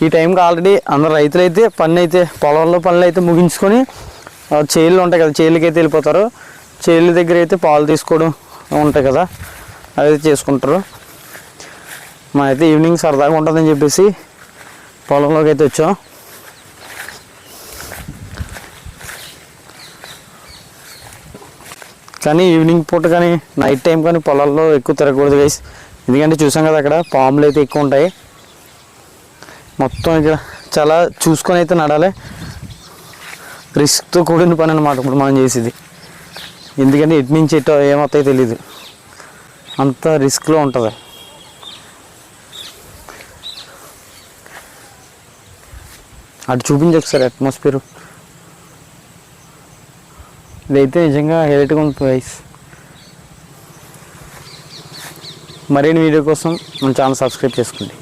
ఈ టైంకి ఆల్రెడీ అందరు రైతులు అయితే పొలంలో పనులు అయితే ముగించుకొని చేళ్ళు ఉంటాయి కదా, చేళ్ళకి అయితే వెళ్ళిపోతారు. చేళ్ళ దగ్గర అయితే పాలు తీసుకోవడం ఉంటాయి కదా, అదైతే చేసుకుంటారు. మనైతే ఈవినింగ్ సరదాగా ఉంటుందని చెప్పేసి పొలంలోకి అయితే వచ్చాం. కానీ ఈవినింగ్ పూట కానీ నైట్ టైం కానీ పొలాల్లో ఎక్కువ తిరగకూడదు గైస్. ఎందుకంటే చూసాం కదా అక్కడ పాములు అయితే ఎక్కువ ఉంటాయి. మొత్తం ఇక్కడ చాలా చూసుకొని అయితే నడాలి. రిస్క్తో కూడిన పని అనమాట ఇప్పుడు మనం చేసేది. ఎందుకంటే ఎటు నుంచి ఎటు ఏమవుతాయో తెలీదు, అంత రిస్క్లో ఉంటుంది. అటు చూపించి ఒకసారి అట్మాస్ఫియర్. ఇదైతే నిజంగా హైలైట్గా ఉంటుంది గైస్. మరిన్ని వీడియో కోసం మన ఛానల్ సబ్స్క్రైబ్ చేసుకోండి.